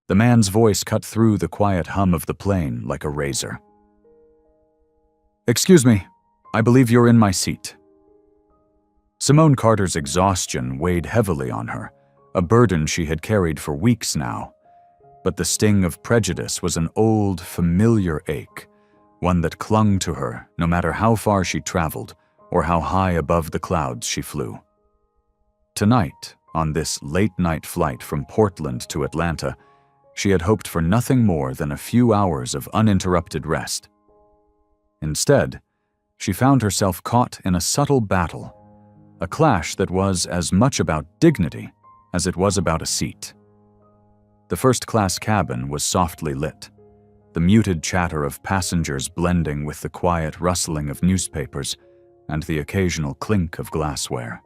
The man's voice cut through the quiet hum of the plane like a razor. "Excuse me, I believe you're in my seat." Simone Carter's exhaustion weighed heavily on her, a burden she had carried for weeks now. But the sting of prejudice was an old, familiar ache, one that clung to her no matter how far she traveled or how high above the clouds she flew. Tonight, on this late-night flight from Portland to Atlanta, she had hoped for nothing more than a few hours of uninterrupted rest. Instead, she found herself caught in a subtle battle, a clash that was as much about dignity as it was about a seat. The first-class cabin was softly lit, the muted chatter of passengers blending with the quiet rustling of newspapers and the occasional clink of glassware.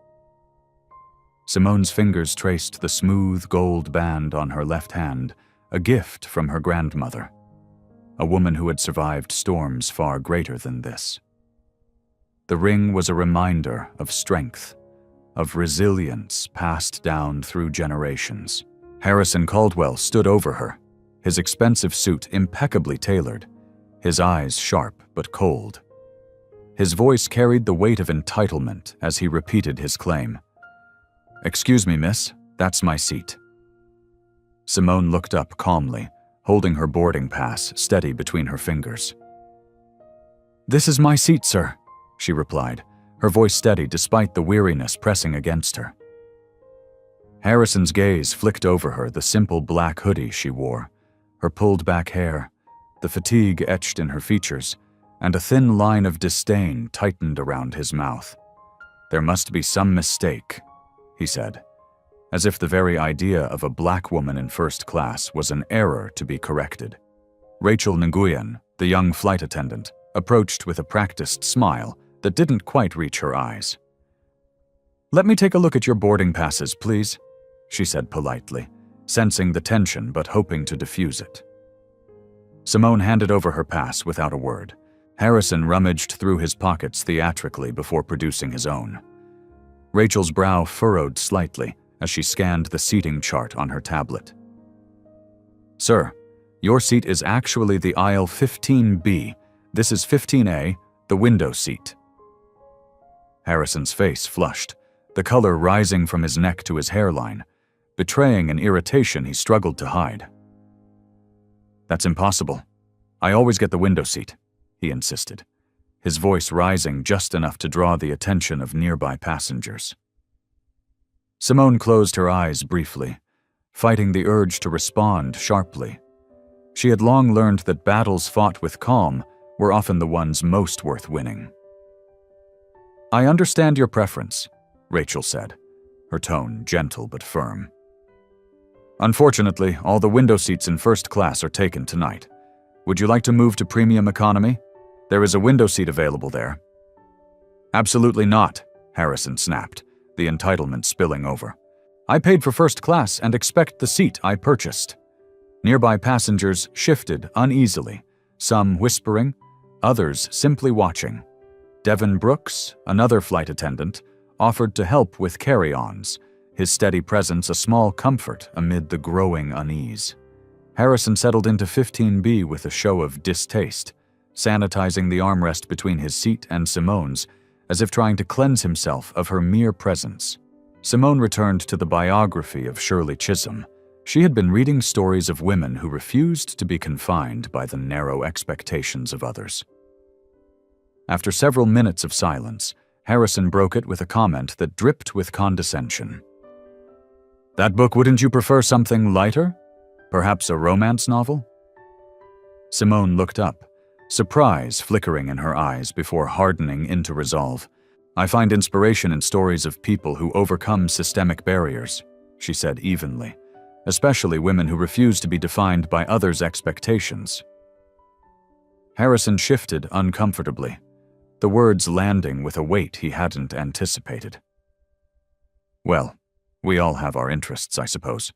Simone's fingers traced the smooth gold band on her left hand, a gift from her grandmother, a woman who had survived storms far greater than this. The ring was a reminder of strength, of resilience passed down through generations. Harrison Caldwell stood over her, his expensive suit impeccably tailored, his eyes sharp but cold. His voice carried the weight of entitlement as he repeated his claim. "Excuse me, miss, that's my seat." Simone looked up calmly, holding her boarding pass steady between her fingers. "This is my seat, sir," she replied, her voice steady despite the weariness pressing against her. Harrison's gaze flicked over her, the simple black hoodie she wore, her pulled-back hair, the fatigue etched in her features, and a thin line of disdain tightened around his mouth. "There must be some mistake," he said, as if the very idea of a black woman in first class was an error to be corrected. Rachel Nguyen, the young flight attendant, approached with a practiced smile that didn't quite reach her eyes. "Let me take a look at your boarding passes, please," she said politely, sensing the tension but hoping to diffuse it. Simone handed over her pass without a word. Harrison rummaged through his pockets theatrically before producing his own. Rachel's brow furrowed slightly as she scanned the seating chart on her tablet. "Sir, your seat is actually the aisle 15B. This is 15A, the window seat." Harrison's face flushed, the color rising from his neck to his hairline, betraying an irritation he struggled to hide. "That's impossible. I always get the window seat," he insisted, his voice rising just enough to draw the attention of nearby passengers. Simone closed her eyes briefly, fighting the urge to respond sharply. She had long learned that battles fought with calm were often the ones most worth winning. "I understand your preference," Rachel said, her tone gentle but firm. "Unfortunately, all the window seats in first class are taken tonight. Would you like to move to premium economy? There is a window seat available there." "Absolutely not," Harrison snapped, the entitlement spilling over. "I paid for first class and expect the seat I purchased." Nearby passengers shifted uneasily, some whispering, others simply watching. Devin Brooks, another flight attendant, offered to help with carry-ons, his steady presence a small comfort amid the growing unease. Harrison settled into 15B with a show of distaste, sanitizing the armrest between his seat and Simone's, as if trying to cleanse himself of her mere presence. Simone returned to the biography of Shirley Chisholm. She had been reading stories of women who refused to be confined by the narrow expectations of others. After several minutes of silence, Harrison broke it with a comment that dripped with condescension. "That book, wouldn't you prefer something lighter? Perhaps a romance novel?" Simone looked up, surprise flickering in her eyes before hardening into resolve. "I find inspiration in stories of people who overcome systemic barriers," she said evenly, "especially women who refuse to be defined by others' expectations." Harrison shifted uncomfortably, the words landing with a weight he hadn't anticipated. "Well, we all have our interests, I suppose."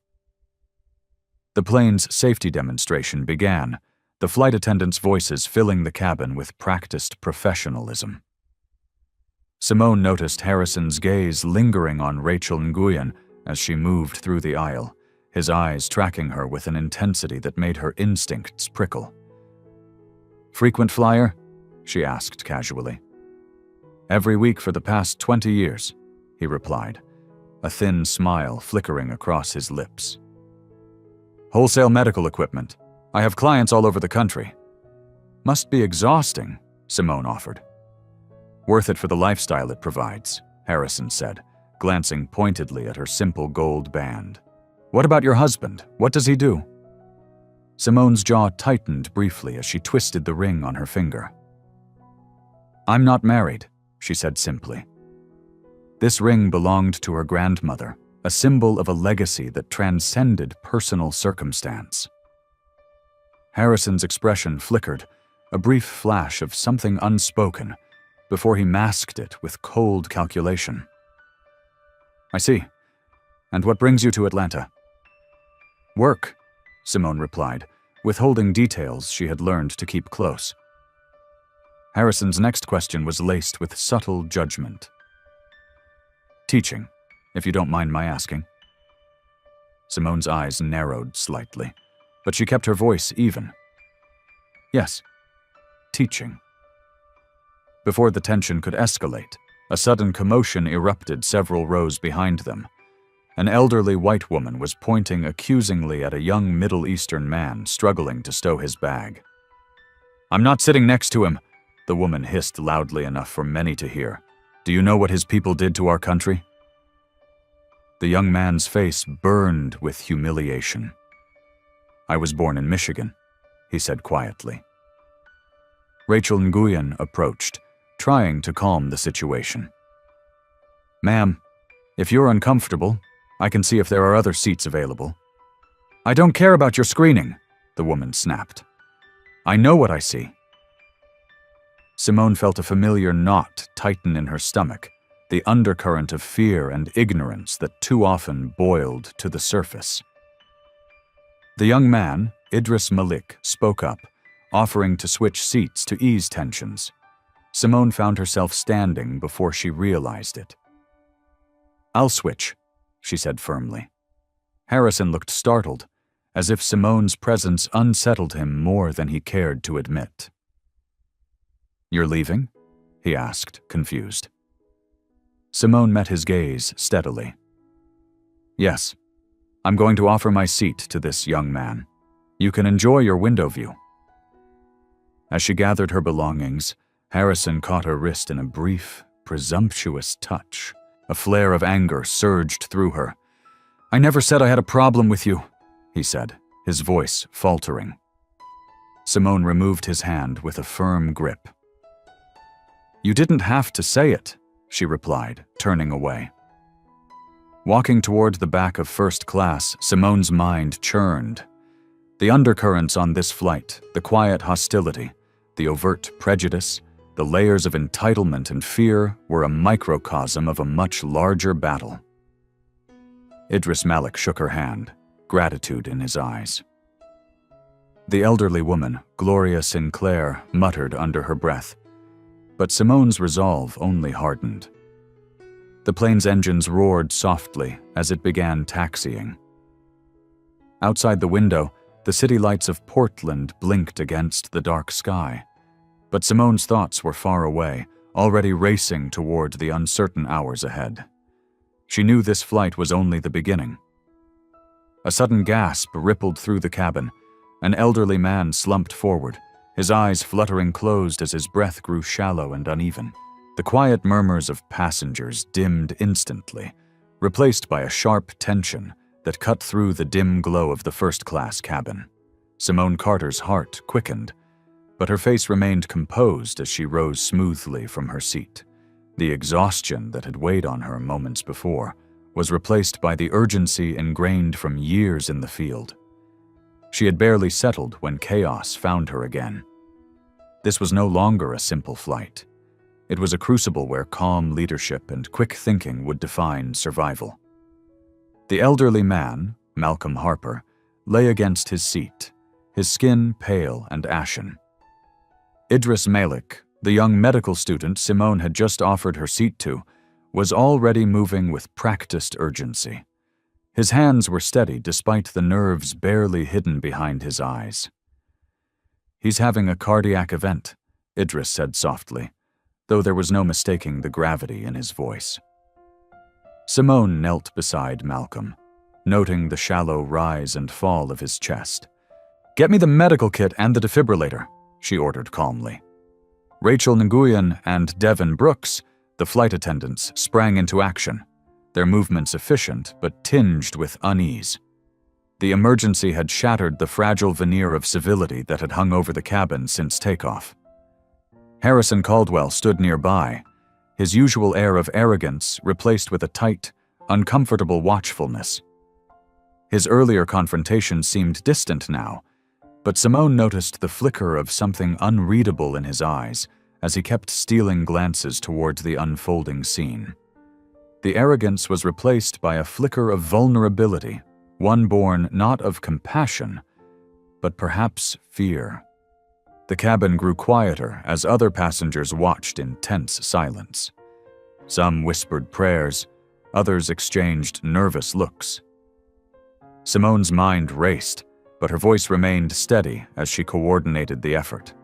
The plane's safety demonstration began, the flight attendants' voices filling the cabin with practiced professionalism. Simone noticed Harrison's gaze lingering on Rachel Nguyen as she moved through the aisle, his eyes tracking her with an intensity that made her instincts prickle. "Frequent flyer?" she asked casually. "Every week for the past 20 years, he replied, a thin smile flickering across his lips. "Wholesale medical equipment. I have clients all over the country." "Must be exhausting," Simone offered. "Worth it for the lifestyle it provides," Harrison said, glancing pointedly at her simple gold band. "What about your husband? What does he do?" Simone's jaw tightened briefly as she twisted the ring on her finger. "I'm not married," she said simply. This ring belonged to her grandmother, a symbol of a legacy that transcended personal circumstance. Harrison's expression flickered, a brief flash of something unspoken, before he masked it with cold calculation. "I see. And what brings you to Atlanta?" "Work," Simone replied, withholding details she had learned to keep close. Harrison's next question was laced with subtle judgment. "Teaching, if you don't mind my asking." Simone's eyes narrowed slightly, but she kept her voice even. "Yes, teaching." Before the tension could escalate, a sudden commotion erupted several rows behind them. An elderly white woman was pointing accusingly at a young Middle Eastern man struggling to stow his bag. "I'm not sitting next to him," the woman hissed loudly enough for many to hear. "Do you know what his people did to our country?" The young man's face burned with humiliation. "I was born in Michigan," he said quietly. Rachel Nguyen approached, trying to calm the situation. "Ma'am, if you're uncomfortable, I can see if there are other seats available." "I don't care about your screening," the woman snapped. "I know what I see." Simone felt a familiar knot tighten in her stomach, the undercurrent of fear and ignorance that too often boiled to the surface. The young man, Idris Malik, spoke up, offering to switch seats to ease tensions. Simone found herself standing before she realized it. "I'll switch," she said firmly. Harrison looked startled, as if Simone's presence unsettled him more than he cared to admit. "You're leaving?" he asked, confused. Simone met his gaze steadily. "Yes, I'm going to offer my seat to this young man. You can enjoy your window view." As she gathered her belongings, Harrison caught her wrist in a brief, presumptuous touch. A flare of anger surged through her. "I never said I had a problem with you," he said, his voice faltering. Simone removed his hand with a firm grip. "You didn't have to say it," she replied, turning away. Walking toward the back of first class, Simone's mind churned. The undercurrents on this flight, the quiet hostility, the overt prejudice, the layers of entitlement and fear were a microcosm of a much larger battle. Idris Malik shook her hand, gratitude in his eyes. The elderly woman, Gloria Sinclair, muttered under her breath, but Simone's resolve only hardened. The plane's engines roared softly as it began taxiing. Outside the window, the city lights of Portland blinked against the dark sky. But Simone's thoughts were far away, already racing toward the uncertain hours ahead. She knew this flight was only the beginning. A sudden gasp rippled through the cabin. An elderly man slumped forward, his eyes fluttering closed as his breath grew shallow and uneven. The quiet murmurs of passengers dimmed instantly, replaced by a sharp tension that cut through the dim glow of the first-class cabin. Simone Carter's heart quickened, but her face remained composed as she rose smoothly from her seat. The exhaustion that had weighed on her moments before was replaced by the urgency ingrained from years in the field. She had barely settled when chaos found her again. This was no longer a simple flight. It was a crucible where calm leadership and quick thinking would define survival. The elderly man, Malcolm Harper, lay against his seat, his skin pale and ashen. Idris Malik, the young medical student Simone had just offered her seat to, was already moving with practiced urgency. His hands were steady despite the nerves barely hidden behind his eyes. "He's having a cardiac event," Idris said softly, though there was no mistaking the gravity in his voice. Simone knelt beside Malcolm, noting the shallow rise and fall of his chest. "Get me the medical kit and the defibrillator," she ordered calmly. Rachel Nguyen and Devin Brooks, the flight attendants, sprang into action, their movements efficient but tinged with unease. The emergency had shattered the fragile veneer of civility that had hung over the cabin since takeoff. Harrison Caldwell stood nearby, his usual air of arrogance replaced with a tight, uncomfortable watchfulness. His earlier confrontation seemed distant now, but Simone noticed the flicker of something unreadable in his eyes as he kept stealing glances towards the unfolding scene. The arrogance was replaced by a flicker of vulnerability, one born not of compassion, but perhaps fear. The cabin grew quieter as other passengers watched in tense silence. Some whispered prayers, others exchanged nervous looks. Simone's mind raced, but her voice remained steady as she coordinated the effort.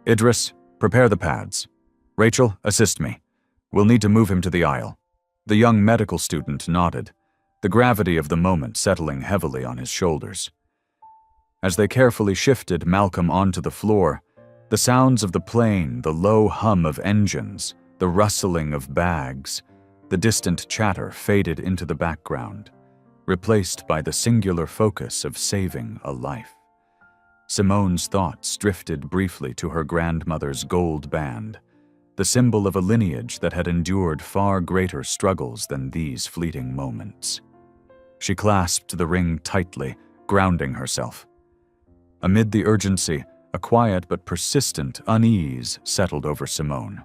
"Idris, prepare the pads. Rachel, assist me. We'll need to move him to the aisle." The young medical student nodded, the gravity of the moment settling heavily on his shoulders. As they carefully shifted Malcolm onto the floor, the sounds of the plane, the low hum of engines, the rustling of bags, the distant chatter faded into the background, replaced by the singular focus of saving a life. Simone's thoughts drifted briefly to her grandmother's gold band, the symbol of a lineage that had endured far greater struggles than these fleeting moments. She clasped the ring tightly, grounding herself. Amid the urgency, a quiet but persistent unease settled over Simone.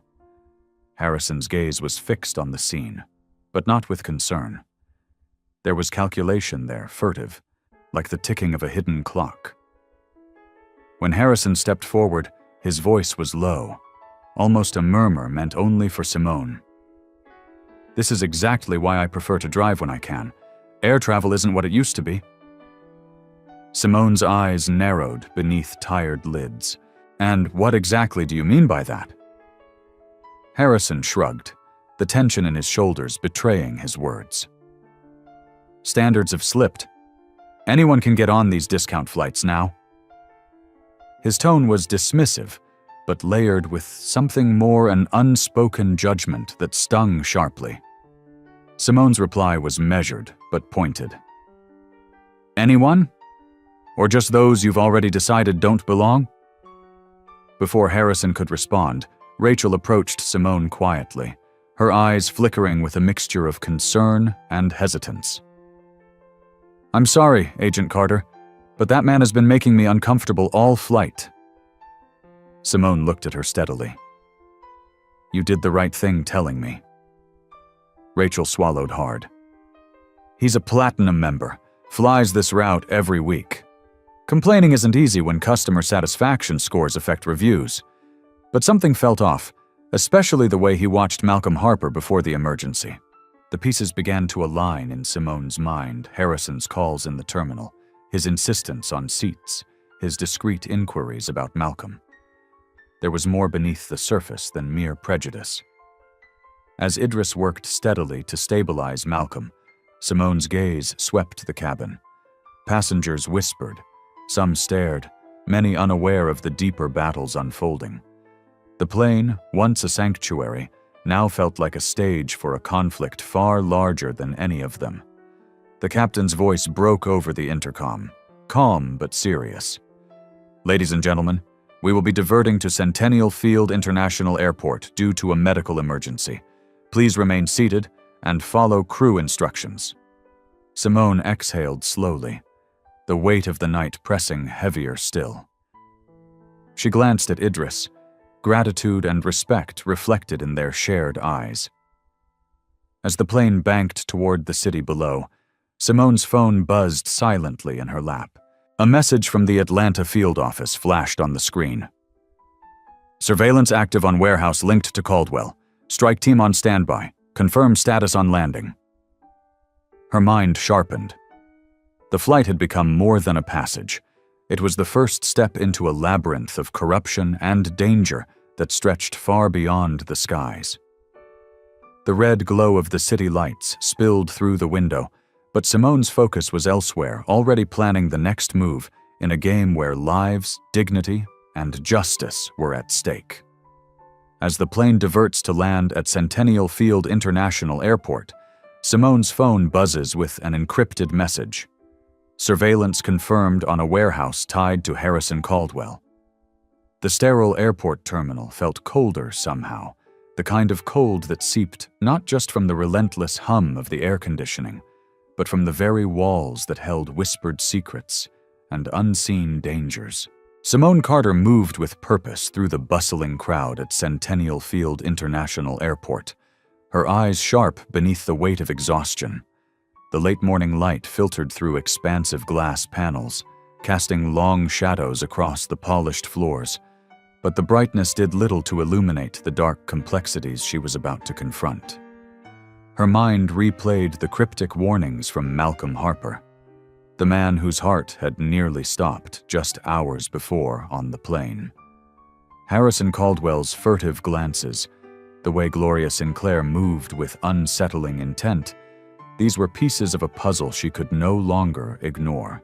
Harrison's gaze was fixed on the scene, but not with concern. There was calculation there, furtive, like the ticking of a hidden clock. When Harrison stepped forward, his voice was low, almost a murmur meant only for Simone. "This is exactly why I prefer to drive when I can. Air travel isn't what it used to be." Simone's eyes narrowed beneath tired lids. "And what exactly do you mean by that?" Harrison shrugged, the tension in his shoulders betraying his words. "Standards have slipped. Anyone can get on these discount flights now." His tone was dismissive, but layered with something more, an unspoken judgment that stung sharply. Simone's reply was measured but pointed. "Anyone? Or just those you've already decided don't belong?" Before Harrison could respond, Rachel approached Simone quietly, her eyes flickering with a mixture of concern and hesitance. "I'm sorry, Agent Carter, but that man has been making me uncomfortable all flight." Simone looked at her steadily. "You did the right thing telling me." Rachel swallowed hard. "He's a platinum member, flies this route every week. Complaining isn't easy when customer satisfaction scores affect reviews. But something felt off, especially the way he watched Malcolm Harper before the emergency. The pieces began to align in Simone's mind, Harrison's calls in the terminal, his insistence on seats, his discreet inquiries about Malcolm. There was more beneath the surface than mere prejudice. As Idris worked steadily to stabilize Malcolm, Simone's gaze swept the cabin. Passengers whispered. Some stared, many unaware of the deeper battles unfolding. The plane, once a sanctuary, now felt like a stage for a conflict far larger than any of them. The captain's voice broke over the intercom, calm but serious. "Ladies and gentlemen, we will be diverting to Centennial Field International Airport due to a medical emergency. Please remain seated and follow crew instructions." Simone exhaled slowly, the weight of the night pressing heavier still. She glanced at Idris, gratitude and respect reflected in their shared eyes. As the plane banked toward the city below, Simone's phone buzzed silently in her lap. A message from the Atlanta field office flashed on the screen. "Surveillance active on warehouse linked to Caldwell. Strike team on standby. Confirm status on landing." Her mind sharpened. The flight had become more than a passage. It was the first step into a labyrinth of corruption and danger that stretched far beyond the skies. The red glow of the city lights spilled through the window, but Simone's focus was elsewhere, already planning the next move in a game where lives, dignity, and justice were at stake. As the plane diverts to land at Centennial Field International Airport, Simone's phone buzzes with an encrypted message. Surveillance confirmed on a warehouse tied to Harrison Caldwell. The sterile airport terminal felt colder somehow, the kind of cold that seeped not just from the relentless hum of the air conditioning, but from the very walls that held whispered secrets and unseen dangers. Simone Carter moved with purpose through the bustling crowd at Centennial Field International Airport, her eyes sharp beneath the weight of exhaustion. The late morning light filtered through expansive glass panels, casting long shadows across the polished floors, but the brightness did little to illuminate the dark complexities she was about to confront. Her mind replayed the cryptic warnings from Malcolm Harper, the man whose heart had nearly stopped just hours before on the plane. Harrison Caldwell's furtive glances, the way Gloria Sinclair moved with unsettling intent, these were pieces of a puzzle she could no longer ignore.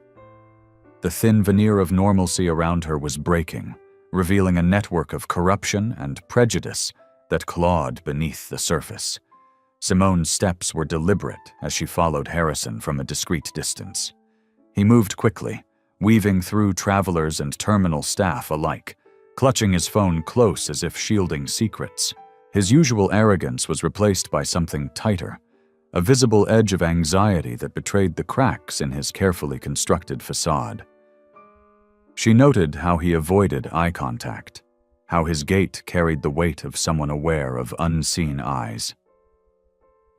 The thin veneer of normalcy around her was breaking, revealing a network of corruption and prejudice that clawed beneath the surface. Simone's steps were deliberate as she followed Harrison from a discreet distance. He moved quickly, weaving through travelers and terminal staff alike, clutching his phone close as if shielding secrets. His usual arrogance was replaced by something tighter, a visible edge of anxiety that betrayed the cracks in his carefully constructed facade. She noted how he avoided eye contact, how his gait carried the weight of someone aware of unseen eyes.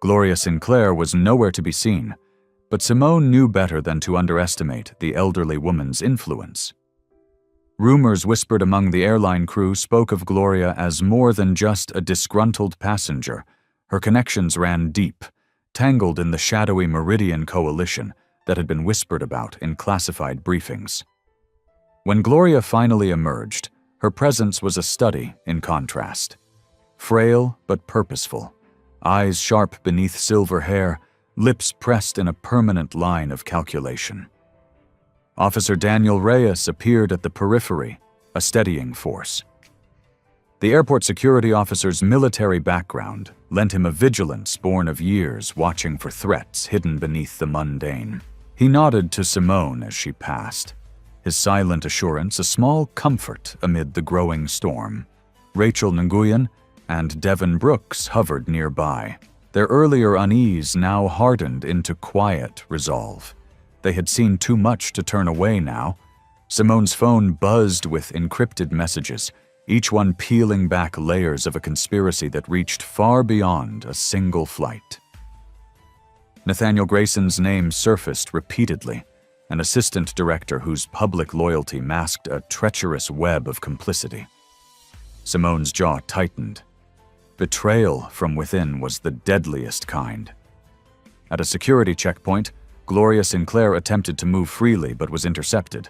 Gloria Sinclair was nowhere to be seen, but Simone knew better than to underestimate the elderly woman's influence. Rumors whispered among the airline crew spoke of Gloria as more than just a disgruntled passenger. Her connections ran deep, tangled in the shadowy Meridian coalition that had been whispered about in classified briefings. When Gloria finally emerged, her presence was a study in contrast. Frail but purposeful, eyes sharp beneath silver hair, lips pressed in a permanent line of calculation. Officer Daniel Reyes appeared at the periphery, a steadying force. The airport security officer's military background lent him a vigilance born of years watching for threats hidden beneath the mundane. He nodded to Simone as she passed, his silent assurance a small comfort amid the growing storm. Rachel Nguyen and Devin Brooks hovered nearby, their earlier unease now hardened into quiet resolve. They had seen too much to turn away now. Simone's phone buzzed with encrypted messages, each one peeling back layers of a conspiracy that reached far beyond a single flight. Nathaniel Grayson's name surfaced repeatedly, an assistant director whose public loyalty masked a treacherous web of complicity. Simone's jaw tightened. Betrayal from within was the deadliest kind. At a security checkpoint, Gloria Sinclair attempted to move freely but was intercepted.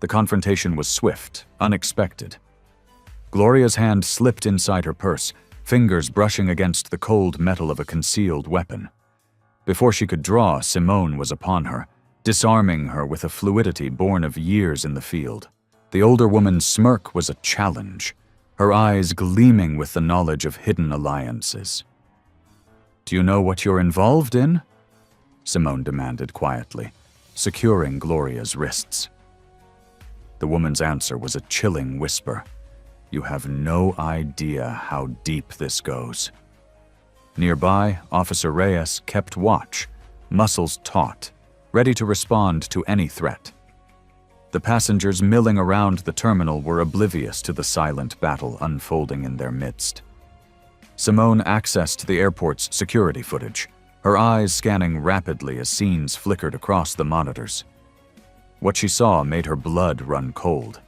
The confrontation was swift, unexpected. Gloria's hand slipped inside her purse, fingers brushing against the cold metal of a concealed weapon. Before she could draw, Simone was upon her, disarming her with a fluidity born of years in the field. The older woman's smirk was a challenge, her eyes gleaming with the knowledge of hidden alliances. "Do you know what you're involved in?" Simone demanded quietly, securing Gloria's wrists. The woman's answer was a chilling whisper. "You have no idea how deep this goes." Nearby, Officer Reyes kept watch, muscles taut, ready to respond to any threat. The passengers milling around the terminal were oblivious to the silent battle unfolding in their midst. Simone accessed the airport's security footage, her eyes scanning rapidly as scenes flickered across the monitors. What she saw made her blood run cold.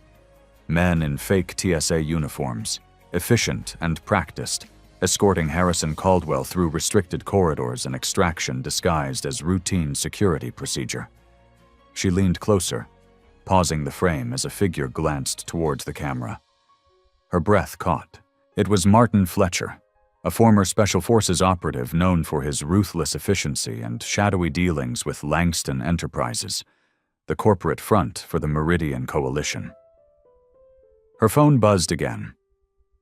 Men in fake TSA uniforms, efficient and practiced, escorting Harrison Caldwell through restricted corridors and extraction disguised as routine security procedure. She leaned closer, pausing the frame as a figure glanced towards the camera. Her breath caught. It was Martin Fletcher, a former Special Forces operative known for his ruthless efficiency and shadowy dealings with Langston Enterprises, the corporate front for the Meridian Coalition. Her phone buzzed again.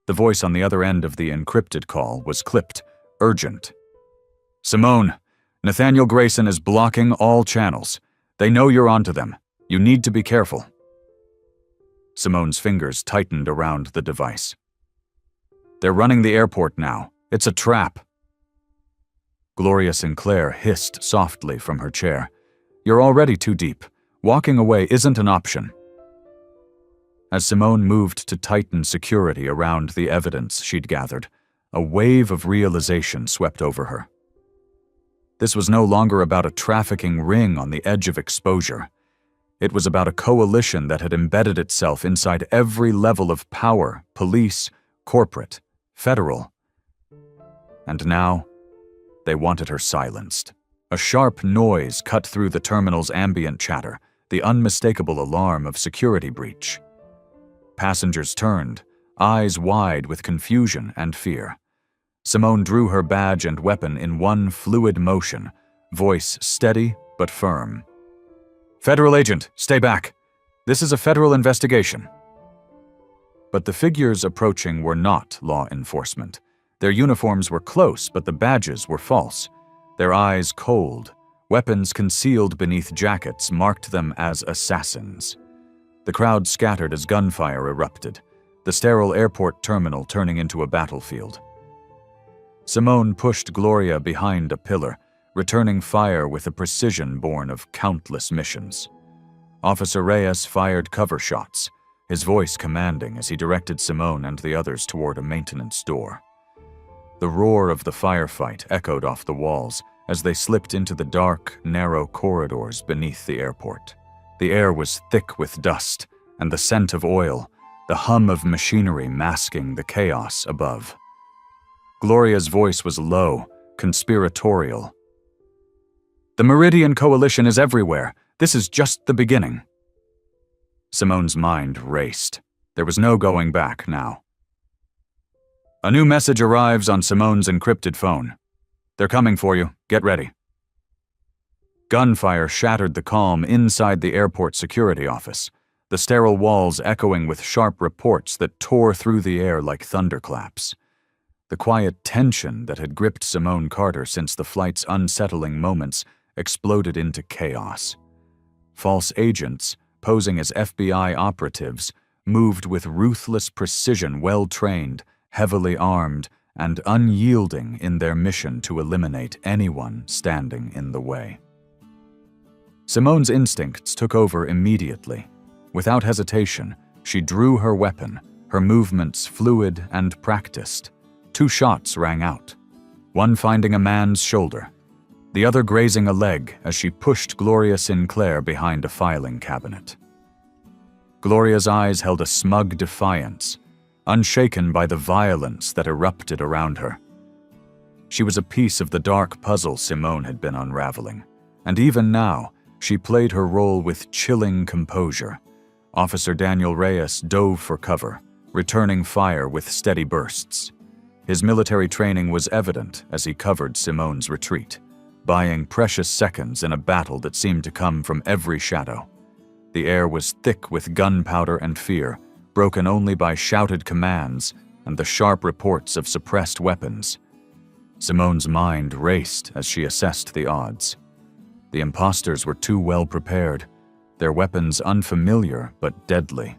The voice on the other end of the encrypted call was clipped, urgent. "Simone, Nathaniel Grayson is blocking all channels. They know you're onto them. You need to be careful." Simone's fingers tightened around the device. "They're running the airport now. It's a trap." Gloria Sinclair hissed softly from her chair. "You're already too deep. Walking away isn't an option." As Simone moved to tighten security around the evidence she'd gathered, a wave of realization swept over her. This was no longer about a trafficking ring on the edge of exposure. It was about a coalition that had embedded itself inside every level of power, police, corporate, federal. And now, they wanted her silenced. A sharp noise cut through the terminal's ambient chatter, the unmistakable alarm of security breach. Passengers turned, eyes wide with confusion and fear. Simone drew her badge and weapon in one fluid motion, voice steady but firm. "Federal agent, stay back. This is a federal investigation." But the figures approaching were not law enforcement. Their uniforms were close, but the badges were false. Their eyes cold, weapons concealed beneath jackets marked them as assassins. The crowd scattered as gunfire erupted, the sterile airport terminal turning into a battlefield. Simone pushed Gloria behind a pillar, returning fire with a precision born of countless missions. Officer Reyes fired cover shots, his voice commanding as he directed Simone and the others toward a maintenance door. The roar of the firefight echoed off the walls as they slipped into the dark, narrow corridors beneath the airport. The air was thick with dust and the scent of oil, the hum of machinery masking the chaos above. Gloria's voice was low, conspiratorial. "The Meridian Coalition is everywhere. This is just the beginning." Simone's mind raced. There was no going back now. A new message arrives on Simone's encrypted phone. "They're coming for you. Get ready." Gunfire shattered the calm inside the airport security office, the sterile walls echoing with sharp reports that tore through the air like thunderclaps. The quiet tension that had gripped Simone Carter since the flight's unsettling moments exploded into chaos. False agents, posing as FBI operatives, moved with ruthless precision, well-trained, heavily armed, and unyielding in their mission to eliminate anyone standing in the way. Simone's instincts took over immediately. Without hesitation, she drew her weapon, her movements fluid and practiced. 2 shots rang out, one finding a man's shoulder, the other grazing a leg as she pushed Gloria Sinclair behind a filing cabinet. Gloria's eyes held a smug defiance, unshaken by the violence that erupted around her. She was a piece of the dark puzzle Simone had been unraveling, and even now, she played her role with chilling composure. Officer Daniel Reyes dove for cover, returning fire with steady bursts. His military training was evident as he covered Simone's retreat, buying precious seconds in a battle that seemed to come from every shadow. The air was thick with gunpowder and fear, broken only by shouted commands and the sharp reports of suppressed weapons. Simone's mind raced as she assessed the odds. The imposters were too well prepared, their weapons unfamiliar but deadly.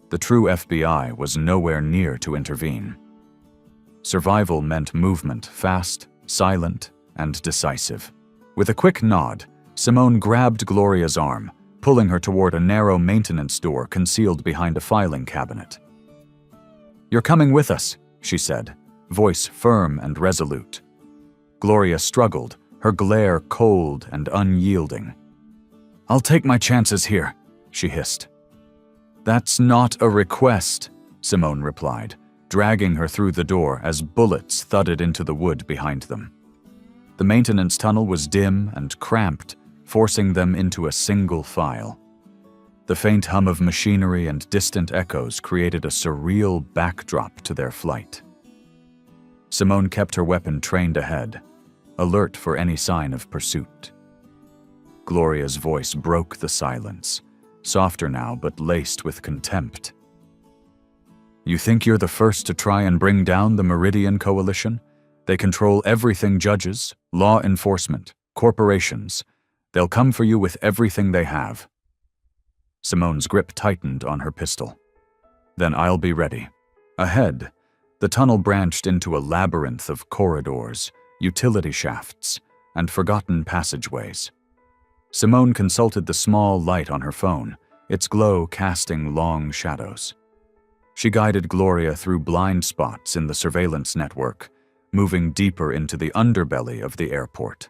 The true FBI was nowhere near to intervene. Survival meant movement, fast, silent, and decisive. With a quick nod, Simone grabbed Gloria's arm, pulling her toward a narrow maintenance door concealed behind a filing cabinet. "You're coming with us," she said, voice firm and resolute. Gloria struggled, her glare cold and unyielding. "I'll take my chances here," she hissed. "That's not a request," Simone replied, dragging her through the door as bullets thudded into the wood behind them. The maintenance tunnel was dim and cramped, forcing them into a single file. The faint hum of machinery and distant echoes created a surreal backdrop to their flight. Simone kept her weapon trained ahead, alert for any sign of pursuit. Gloria's voice broke the silence, softer now but laced with contempt. "You think you're the first to try and bring down the Meridian Coalition? They control everything: judges, law enforcement, corporations. They'll come for you with everything they have." Simone's grip tightened on her pistol. "Then I'll be ready." Ahead, the tunnel branched into a labyrinth of corridors, utility shafts, and forgotten passageways. Simone consulted the small light on her phone, its glow casting long shadows. She guided Gloria through blind spots in the surveillance network, moving deeper into the underbelly of the airport.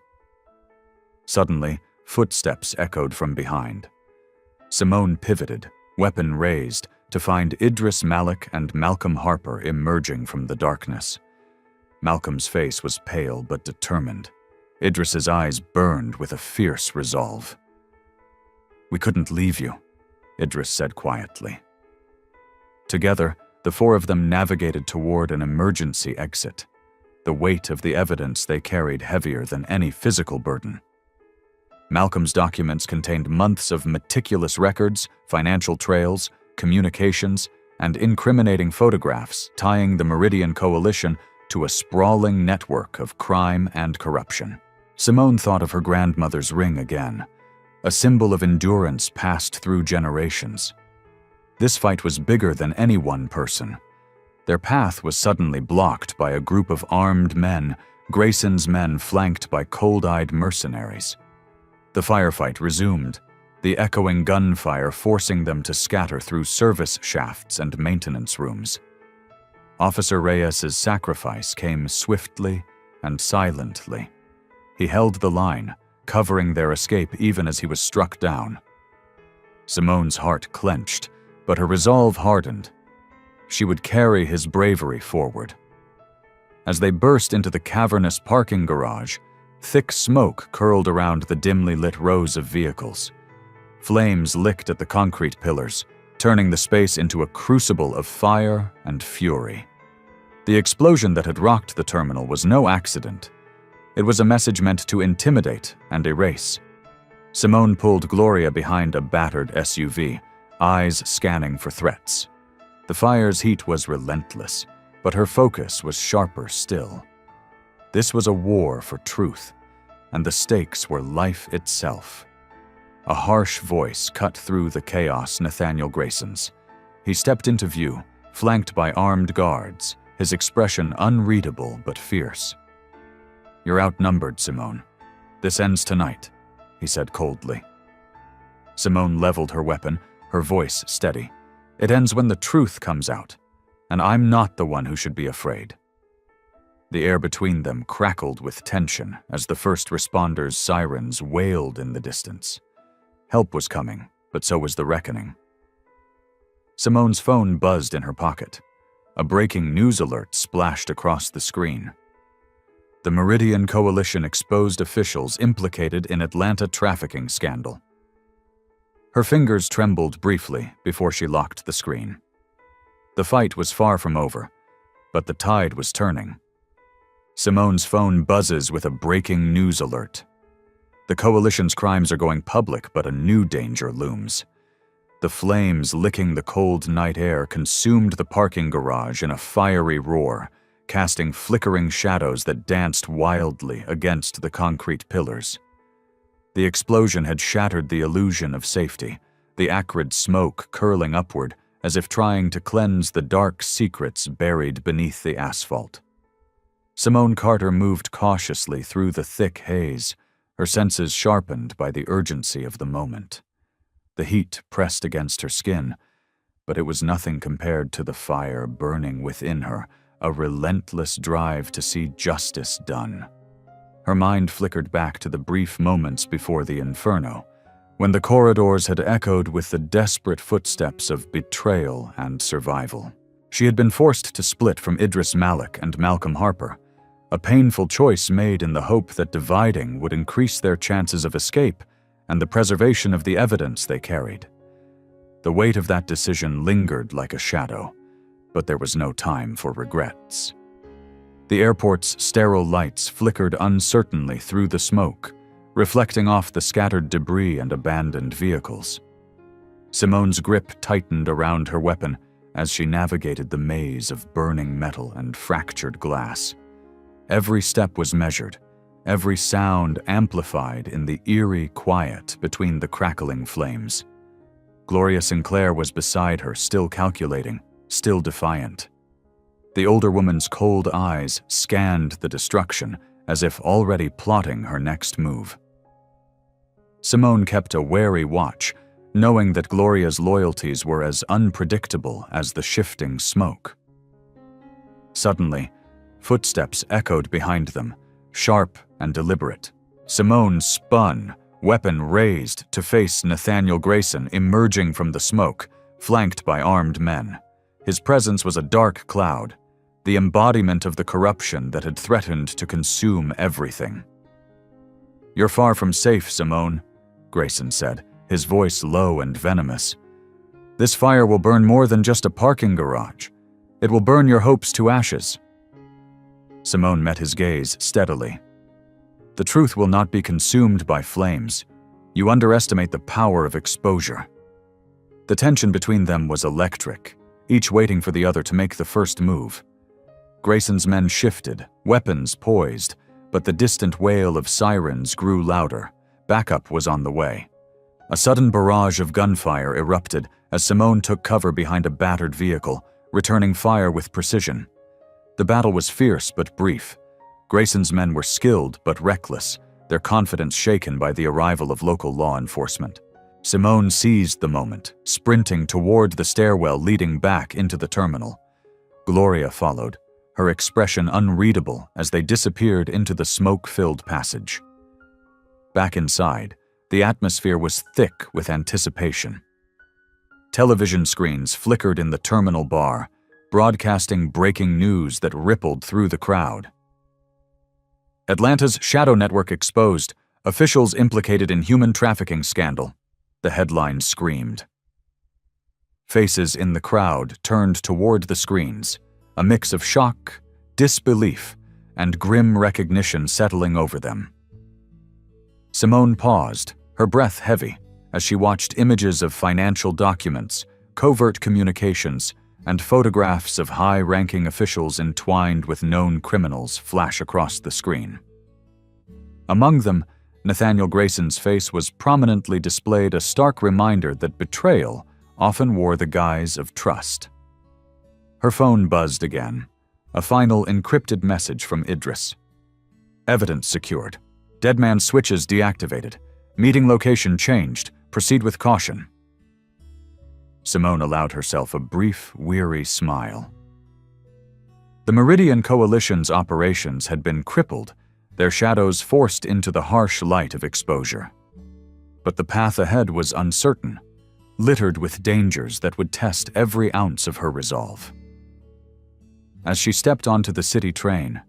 Suddenly, footsteps echoed from behind. Simone pivoted, weapon raised, to find Idris Malik and Malcolm Harper emerging from the darkness. Malcolm's face was pale but determined. Idris's eyes burned with a fierce resolve. "We couldn't leave you," Idris said quietly. Together, the four of them navigated toward an emergency exit, the weight of the evidence they carried heavier than any physical burden. Malcolm's documents contained months of meticulous records, financial trails, communications, and incriminating photographs tying the Meridian Coalition to a sprawling network of crime and corruption. Simone thought of her grandmother's ring again, a symbol of endurance passed through generations. This fight was bigger than any one person. Their path was suddenly blocked by a group of armed men, Grayson's men flanked by cold-eyed mercenaries. The firefight resumed, the echoing gunfire forcing them to scatter through service shafts and maintenance rooms. Officer Reyes's sacrifice came swiftly and silently. He held the line, covering their escape even as he was struck down. Simone's heart clenched, but her resolve hardened. She would carry his bravery forward. As they burst into the cavernous parking garage, thick smoke curled around the dimly lit rows of vehicles. Flames licked at the concrete pillars, turning the space into a crucible of fire and fury. The explosion that had rocked the terminal was no accident. It was a message meant to intimidate and erase. Simone pulled Gloria behind a battered SUV, eyes scanning for threats. The fire's heat was relentless, but her focus was sharper still. This was a war for truth, and the stakes were life itself. A harsh voice cut through the chaos Nathaniel Grayson's. He stepped into view, flanked by armed guards, his expression unreadable but fierce. "You're outnumbered, Simone. This ends tonight," he said coldly. Simone leveled her weapon, her voice steady. "It ends when the truth comes out, and I'm not the one who should be afraid." The air between them crackled with tension as the first responders' sirens wailed in the distance. Help was coming, but so was the reckoning. Simone's phone buzzed in her pocket. A breaking news alert splashed across the screen. The Meridian Coalition exposed officials implicated in Atlanta trafficking scandal. Her fingers trembled briefly before she locked the screen. The fight was far from over, but the tide was turning. Simone's phone buzzes with a breaking news alert. The coalition's crimes are going public, but a new danger looms. The flames licking the cold night air consumed the parking garage in a fiery roar, casting flickering shadows that danced wildly against the concrete pillars. The explosion had shattered the illusion of safety, the acrid smoke curling upward as if trying to cleanse the dark secrets buried beneath the asphalt. Simone Carter moved cautiously through the thick haze, her senses sharpened by the urgency of the moment. The heat pressed against her skin, but it was nothing compared to the fire burning within her, a relentless drive to see justice done. Her mind flickered back to the brief moments before the inferno, when the corridors had echoed with the desperate footsteps of betrayal and survival. She had been forced to split from Idris Malik and Malcolm Harper, a painful choice made in the hope that dividing would increase their chances of escape and the preservation of the evidence they carried. The weight of that decision lingered like a shadow, but there was no time for regrets. The airport's sterile lights flickered uncertainly through the smoke, reflecting off the scattered debris and abandoned vehicles. Simone's grip tightened around her weapon as she navigated the maze of burning metal and fractured glass. Every step was measured, every sound amplified in the eerie quiet between the crackling flames. Gloria Sinclair was beside her, still calculating, still defiant. The older woman's cold eyes scanned the destruction as if already plotting her next move. Simone kept a wary watch, knowing that Gloria's loyalties were as unpredictable as the shifting smoke. Suddenly, footsteps echoed behind them, sharp and deliberate. Simone spun, weapon raised, to face Nathaniel Grayson emerging from the smoke, flanked by armed men. His presence was a dark cloud, the embodiment of the corruption that had threatened to consume everything. "You're far from safe, Simone," Grayson said, his voice low and venomous. "This fire will burn more than just a parking garage. It will burn your hopes to ashes." Simone met his gaze steadily. "The truth will not be consumed by flames. You underestimate the power of exposure." The tension between them was electric, each waiting for the other to make the first move. Grayson's men shifted, weapons poised, but the distant wail of sirens grew louder. Backup was on the way. A sudden barrage of gunfire erupted as Simone took cover behind a battered vehicle, returning fire with precision. The battle was fierce but brief. Grayson's men were skilled but reckless, their confidence shaken by the arrival of local law enforcement. Simone seized the moment, sprinting toward the stairwell leading back into the terminal. Gloria followed, her expression unreadable as they disappeared into the smoke-filled passage. Back inside, the atmosphere was thick with anticipation. Television screens flickered in the terminal bar, broadcasting breaking news that rippled through the crowd. "Atlanta's shadow network exposed. Officials implicated in human trafficking scandal," the headline screamed. Faces in the crowd turned toward the screens, a mix of shock, disbelief, and grim recognition settling over them. Simone paused, her breath heavy, as she watched images of financial documents, covert communications, and photographs of high-ranking officials entwined with known criminals flash across the screen. Among them, Nathaniel Grayson's face was prominently displayed, a stark reminder that betrayal often wore the guise of trust. Her phone buzzed again, a final encrypted message from Idris. "Evidence secured. Deadman switches deactivated. Meeting location changed. Proceed with caution." Simone allowed herself a brief, weary smile. The Meridian Coalition's operations had been crippled, their shadows forced into the harsh light of exposure. But the path ahead was uncertain, littered with dangers that would test every ounce of her resolve. As she stepped onto the city train,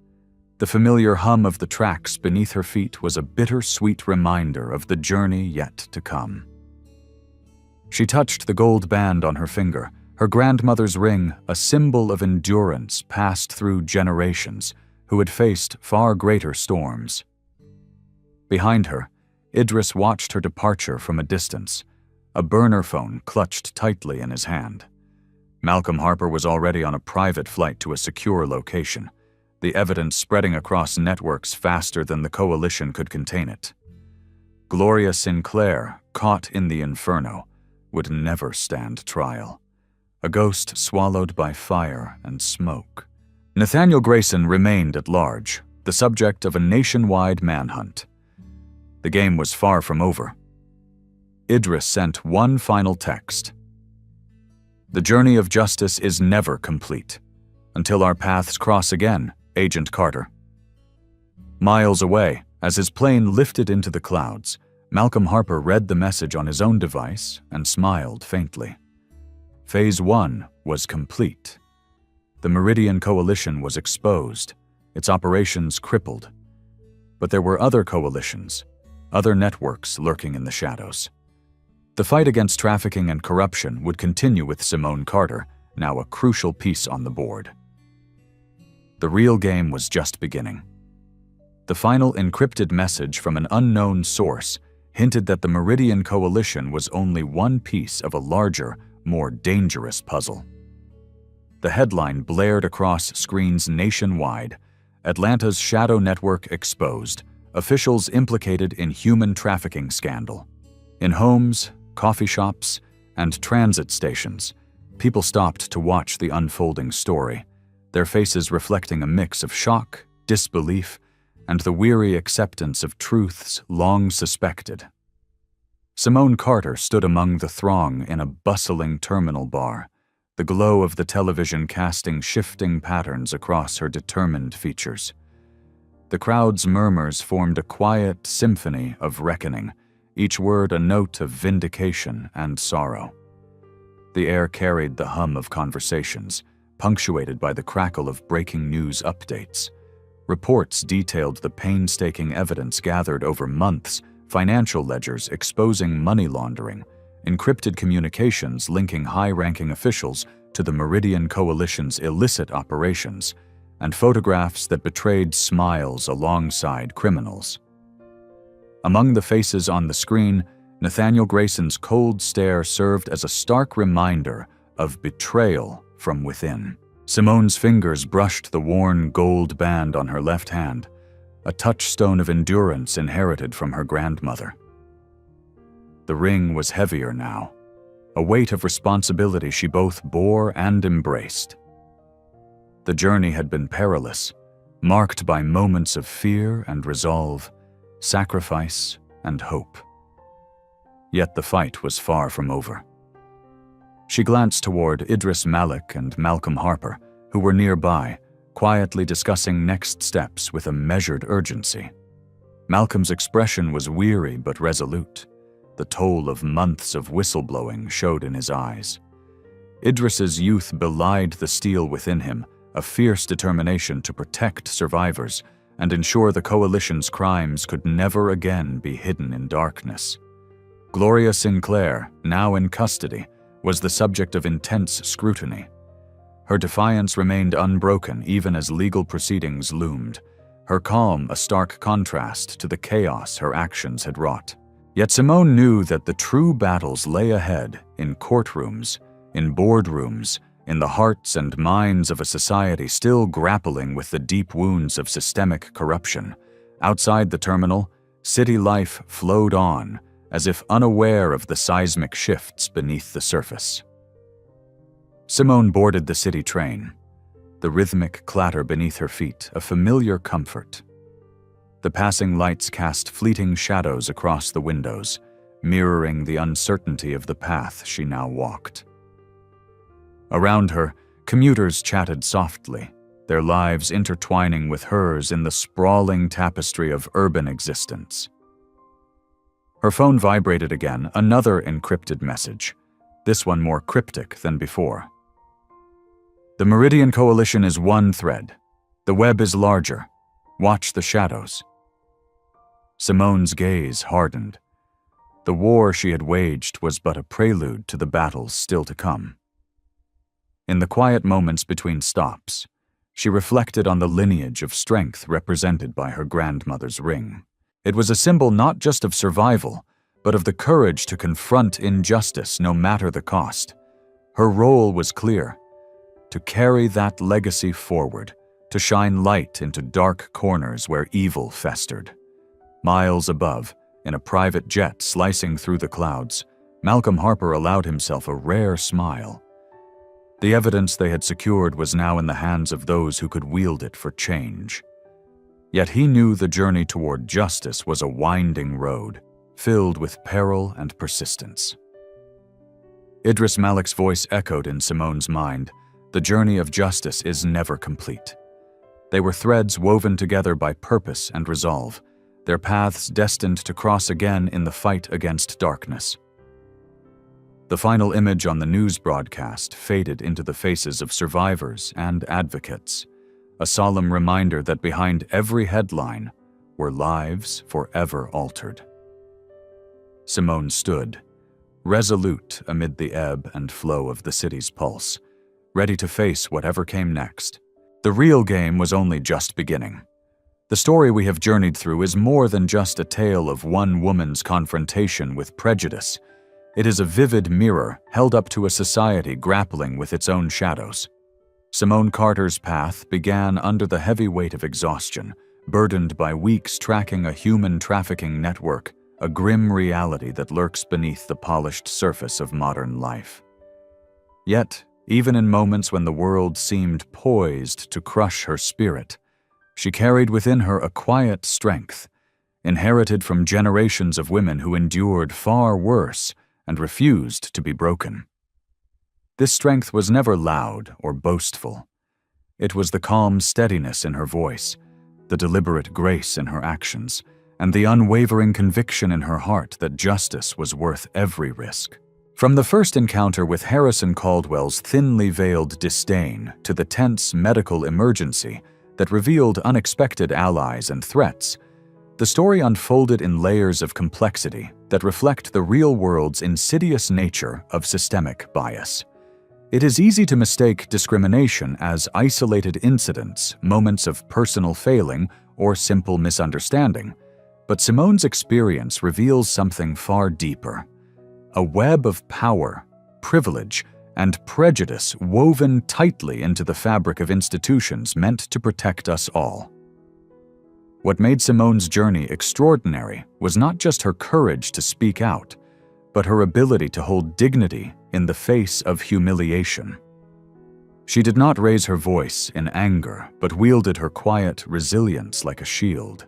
the familiar hum of the tracks beneath her feet was a bitter-sweet reminder of the journey yet to come. She touched the gold band on her finger, her grandmother's ring, a symbol of endurance passed through generations who had faced far greater storms. Behind her, Idris watched her departure from a distance, a burner phone clutched tightly in his hand. Malcolm Harper was already on a private flight to a secure location, the evidence spreading across networks faster than the coalition could contain it. Gloria Sinclair, caught in the inferno, would never stand trial. A ghost swallowed by fire and smoke. Nathaniel Grayson remained at large, the subject of a nationwide manhunt. The game was far from over. Idris sent one final text. "The journey of justice is never complete. Until our paths cross again, Agent Carter." Miles away, as his plane lifted into the clouds, Malcolm Harper read the message on his own device and smiled faintly. Phase 1 was complete. The Meridian Coalition was exposed, its operations crippled. But there were other coalitions, other networks lurking in the shadows. The fight against trafficking and corruption would continue with Simone Carter, now a crucial piece on the board. The real game was just beginning. The final encrypted message from an unknown source hinted that the Meridian Coalition was only one piece of a larger, more dangerous puzzle. The headline blared across screens nationwide: Atlanta's shadow network exposed, officials implicated in human trafficking scandal. In homes, coffee shops, and transit stations, people stopped to watch the unfolding story, their faces reflecting a mix of shock, disbelief, and the weary acceptance of truths long suspected. Simone Carter stood among the throng in a bustling terminal bar, the glow of the television casting shifting patterns across her determined features. The crowd's murmurs formed a quiet symphony of reckoning, each word a note of vindication and sorrow. The air carried the hum of conversations, punctuated by the crackle of breaking news updates. Reports detailed the painstaking evidence gathered over months, financial ledgers exposing money laundering, encrypted communications linking high-ranking officials to the Meridian Coalition's illicit operations, and photographs that betrayed smiles alongside criminals. Among the faces on the screen, Nathaniel Grayson's cold stare served as a stark reminder of betrayal from within. Simone's fingers brushed the worn gold band on her left hand, a touchstone of endurance inherited from her grandmother. The ring was heavier now, a weight of responsibility she both bore and embraced. The journey had been perilous, marked by moments of fear and resolve, sacrifice and hope. Yet the fight was far from over. She glanced toward Idris Malik and Malcolm Harper, who were nearby, quietly discussing next steps with a measured urgency. Malcolm's expression was weary but resolute. The toll of months of whistleblowing showed in his eyes. Idris's youth belied the steel within him, a fierce determination to protect survivors and ensure the coalition's crimes could never again be hidden in darkness. Gloria Sinclair, now in custody, was the subject of intense scrutiny. Her defiance remained unbroken even as legal proceedings loomed, her calm a stark contrast to the chaos her actions had wrought. Yet Simone knew that the true battles lay ahead in courtrooms, in boardrooms, in the hearts and minds of a society still grappling with the deep wounds of systemic corruption. Outside the terminal, city life flowed on, as if unaware of the seismic shifts beneath the surface. Simone boarded the city train, the rhythmic clatter beneath her feet a familiar comfort. The passing lights cast fleeting shadows across the windows, mirroring the uncertainty of the path she now walked. Around her, commuters chatted softly, their lives intertwining with hers in the sprawling tapestry of urban existence. Her phone vibrated again, another encrypted message, this one more cryptic than before. The Meridian Coalition is one thread. The web is larger. Watch the shadows. Simone's gaze hardened. The war she had waged was but a prelude to the battles still to come. In the quiet moments between stops, she reflected on the lineage of strength represented by her grandmother's ring. It was a symbol not just of survival, but of the courage to confront injustice no matter the cost. Her role was clear: to carry that legacy forward, to shine light into dark corners where evil festered. Miles above, in a private jet slicing through the clouds, Malcolm Harper allowed himself a rare smile. The evidence they had secured was now in the hands of those who could wield it for change. Yet he knew the journey toward justice was a winding road, filled with peril and persistence. Idris Malik's voice echoed in Simone's mind: the journey of justice is never complete. They were threads woven together by purpose and resolve, their paths destined to cross again in the fight against darkness. The final image on the news broadcast faded into the faces of survivors and advocates, a solemn reminder that behind every headline were lives forever altered. Simone stood, resolute amid the ebb and flow of the city's pulse, ready to face whatever came next. The real game was only just beginning. The story we have journeyed through is more than just a tale of one woman's confrontation with prejudice. It is a vivid mirror held up to a society grappling with its own shadows. Simone Carter's path began under the heavy weight of exhaustion, burdened by weeks tracking a human trafficking network, a grim reality that lurks beneath the polished surface of modern life. Yet, even in moments when the world seemed poised to crush her spirit, she carried within her a quiet strength, inherited from generations of women who endured far worse and refused to be broken. This strength was never loud or boastful. It was the calm steadiness in her voice, the deliberate grace in her actions, and the unwavering conviction in her heart that justice was worth every risk. From the first encounter with Harrison Caldwell's thinly veiled disdain to the tense medical emergency that revealed unexpected allies and threats, the story unfolded in layers of complexity that reflect the real world's insidious nature of systemic bias. It is easy to mistake discrimination as isolated incidents, moments of personal failing, or simple misunderstanding, but Simone's experience reveals something far deeper: a web of power, privilege, and prejudice woven tightly into the fabric of institutions meant to protect us all. What made Simone's journey extraordinary was not just her courage to speak out, but her ability to hold dignity in the face of humiliation. She did not raise her voice in anger, but wielded her quiet resilience like a shield.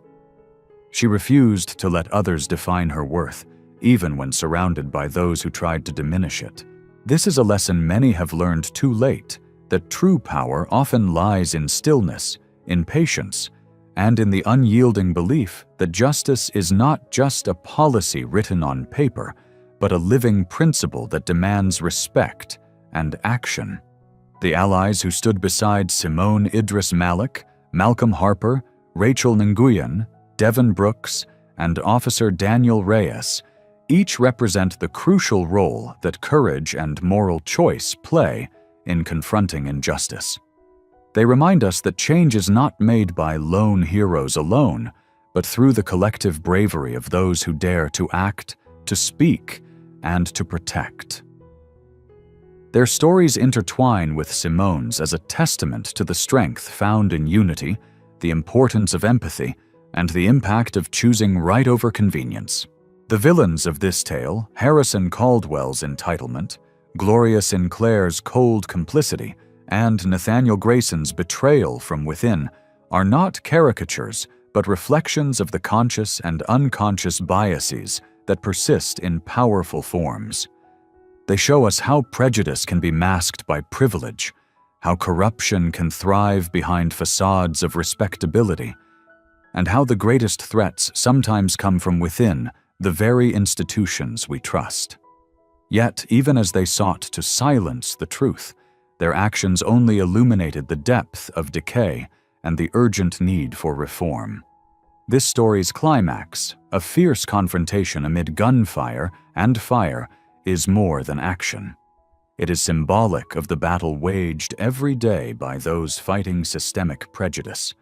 She refused to let others define her worth, even when surrounded by those who tried to diminish it. This is a lesson many have learned too late, that true power often lies in stillness, in patience, and in the unyielding belief that justice is not just a policy written on paper, but a living principle that demands respect and action. The allies who stood beside Simone Idris Malik, Malcolm Harper, Rachel Nguyen, Devin Brooks, and Officer Daniel Reyes each represent the crucial role that courage and moral choice play in confronting injustice. They remind us that change is not made by lone heroes alone, but through the collective bravery of those who dare to act, to speak, and to protect. Their stories intertwine with Simone's as a testament to the strength found in unity, the importance of empathy, and the impact of choosing right over convenience. The villains of this tale, Harrison Caldwell's entitlement, Gloria Sinclair's cold complicity, and Nathaniel Grayson's betrayal from within, are not caricatures, but reflections of the conscious and unconscious biases that persist in powerful forms. They show us how prejudice can be masked by privilege, how corruption can thrive behind facades of respectability, and how the greatest threats sometimes come from within the very institutions we trust. Yet, even as they sought to silence the truth, their actions only illuminated the depth of decay and the urgent need for reform. This story's climax, a fierce confrontation amid gunfire and fire, is more than action. It is symbolic of the battle waged every day by those fighting systemic prejudice.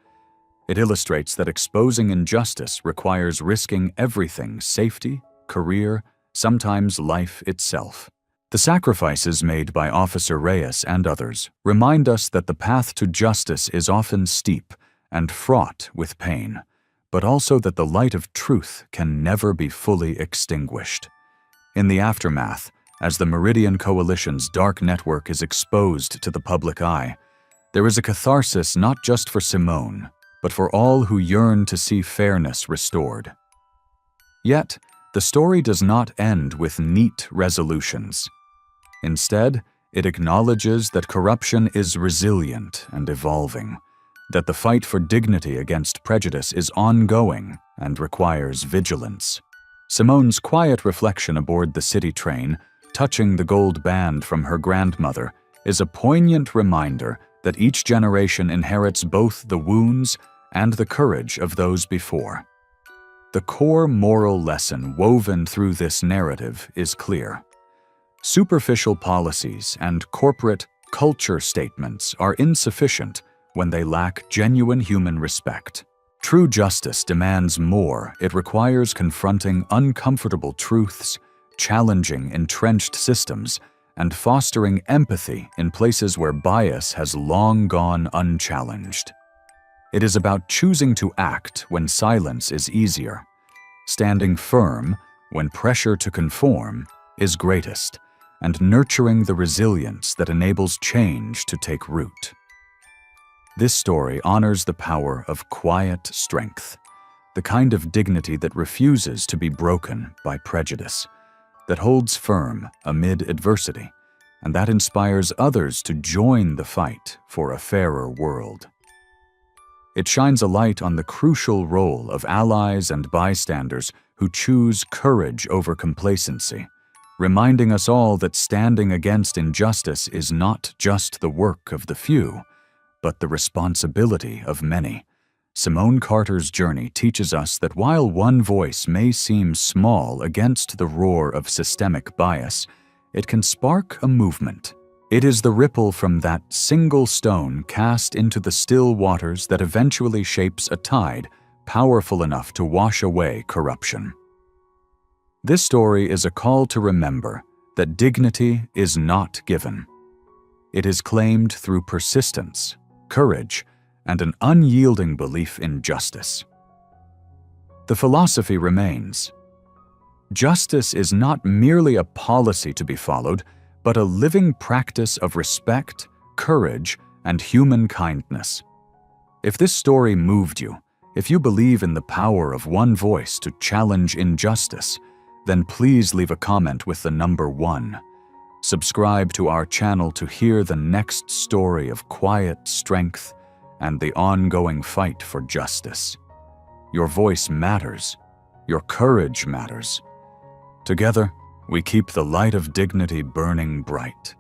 It illustrates that exposing injustice requires risking everything: safety, career, sometimes life itself. The sacrifices made by Officer Reyes and others remind us that the path to justice is often steep and fraught with pain, but also that the light of truth can never be fully extinguished. In the aftermath, as the Meridian Coalition's dark network is exposed to the public eye, there is a catharsis not just for Simone, but for all who yearn to see fairness restored. Yet, the story does not end with neat resolutions. Instead, it acknowledges that corruption is resilient and evolving, that the fight for dignity against prejudice is ongoing and requires vigilance. Simone's quiet reflection aboard the city train touching the gold band from her grandmother is a poignant reminder that each generation inherits both the wounds and the courage of those before. The core moral lesson woven through this narrative is clear. Superficial policies and corporate culture statements are insufficient when they lack genuine human respect. True justice demands more. It requires confronting uncomfortable truths, challenging entrenched systems, and fostering empathy in places where bias has long gone unchallenged. It is about choosing to act when silence is easier, standing firm when pressure to conform is greatest, and nurturing the resilience that enables change to take root. This story honors the power of quiet strength, the kind of dignity that refuses to be broken by prejudice, that holds firm amid adversity, and that inspires others to join the fight for a fairer world. It shines a light on the crucial role of allies and bystanders who choose courage over complacency, reminding us all that standing against injustice is not just the work of the few, but the responsibility of many. Simone Carter's journey teaches us that while one voice may seem small against the roar of systemic bias, it can spark a movement. It is the ripple from that single stone cast into the still waters that eventually shapes a tide powerful enough to wash away corruption. This story is a call to remember that dignity is not given. It is claimed through persistence, courage, and an unyielding belief in justice. The philosophy remains: justice is not merely a policy to be followed, but a living practice of respect, courage, and human kindness. If this story moved you, if you believe in the power of one voice to challenge injustice, then please leave a comment with the number 1. Subscribe to our channel to hear the next story of quiet strength and the ongoing fight for justice. Your voice matters. Your courage matters. Together, we keep the light of dignity burning bright.